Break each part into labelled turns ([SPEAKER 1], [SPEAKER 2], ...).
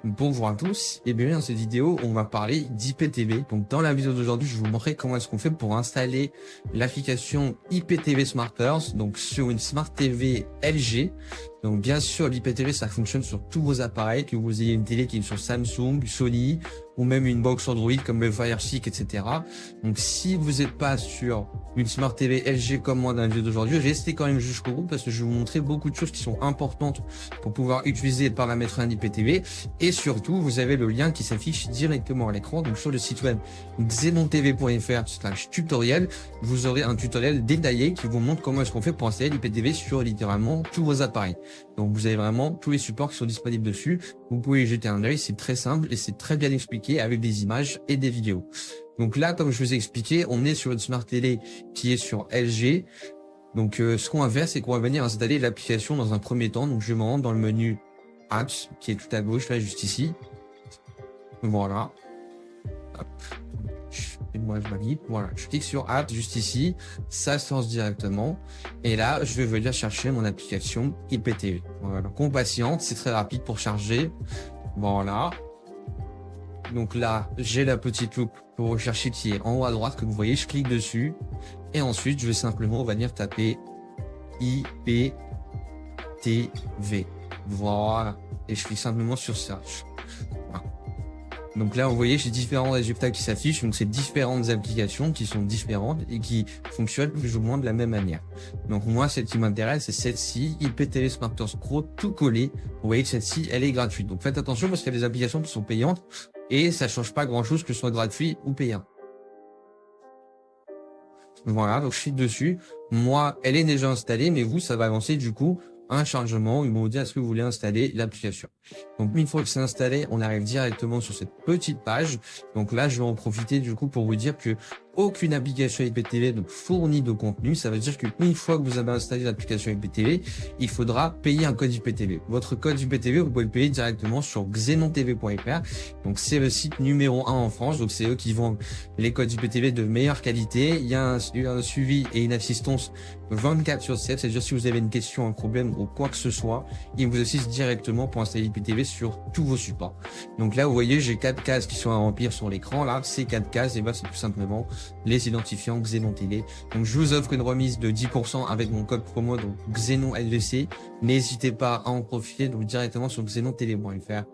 [SPEAKER 1] Bonjour à tous et bienvenue dans cette vidéo où on va parler d'IPTV. Donc dans la vidéo d'aujourd'hui, je vais vous montrer comment est-ce qu'on fait pour installer l'application IPTV Smarters donc sur une Smart TV LG. Donc bien sûr, l'IPTV ça fonctionne sur tous vos appareils, que vous ayez une télé qui est sur Samsung, Sony ou même une box Android comme le Fire Stick, etc. Donc si vous n'êtes pas sur une Smart TV LG comme moi dans la vidéo d'aujourd'hui, restez quand même jusqu'au bout parce que je vais vous montrer beaucoup de choses qui sont importantes pour pouvoir utiliser et paramétrer un IPTV. Et surtout, vous avez le lien qui s'affiche directement à l'écran. Donc sur le site web xenontv.fr/tutoriel, vous aurez un tutoriel détaillé qui vous montre comment est-ce qu'on fait pour installer l'IPTV sur littéralement tous vos appareils. Donc vous avez vraiment tous les supports qui sont disponibles dessus. Vous pouvez y jeter un œil, c'est très simple et c'est très bien expliqué avec des images et des vidéos. Donc là, comme je vous ai expliqué, on est sur une Smart Télé qui est sur LG. Donc ce qu'on va faire, c'est qu'on va venir installer l'application dans un premier temps. Donc je me rends dans le menu Apps qui est tout à gauche, là juste ici. Voilà. Hop. Et moi je valide. Voilà. Je clique sur Apps juste ici. Ça se lance directement. Et là, je vais venir chercher mon application IPTV. Voilà. Donc on patiente, c'est très rapide pour charger. Voilà. Donc là, j'ai la petite loupe pour rechercher qui est en haut à droite que vous voyez. Je clique dessus. Et ensuite, je vais simplement venir taper IPTV. Voilà. Et je clique simplement sur Search. Voilà. Donc là, vous voyez, j'ai différents résultats qui s'affichent. Donc, c'est différentes applications qui sont différentes et qui fonctionnent plus ou moins de la même manière. Donc, moi, celle qui m'intéresse, c'est celle-ci, IPTV Smarters Pro, tout collé. Vous voyez que celle-ci, elle est gratuite. Donc, faites attention parce qu'il y a des applications qui sont payantes et ça change pas grand-chose que ce soit gratuit ou payant. Voilà, donc je clique dessus. Moi, elle est déjà installée, mais vous, ça va avancer du coup un chargement. Ils vont vous dire est-ce que vous voulez installer l'application. Donc une fois que c'est installé, on arrive directement sur cette petite page. Donc là, je vais en profiter du coup pour vous dire que aucune application IPTV ne fournit de contenu. Ça veut dire qu'une fois que vous avez installé l'application IPTV, il faudra payer un code IPTV. Votre code IPTV, vous pouvez le payer directement sur xenontv.fr. Donc c'est le site numéro 1 en France. Donc c'est eux qui vendent les codes IPTV de meilleure qualité. Il y a un suivi et une assistance 24/7. C'est-à-dire si vous avez une question, un problème ou quoi que ce soit, ils vous assistent directement pour installer l'IPTV sur tous vos supports. Donc là, vous voyez, j'ai 4 cases qui sont à remplir sur l'écran. Là, ces 4 cases, et ben c'est tout simplement les identifiants XenonTV. Donc je vous offre une remise de 10% avec mon code promo donc XenonLVC. N'hésitez pas à en profiter donc directement sur xenontv.fr.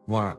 [SPEAKER 1] Voilà.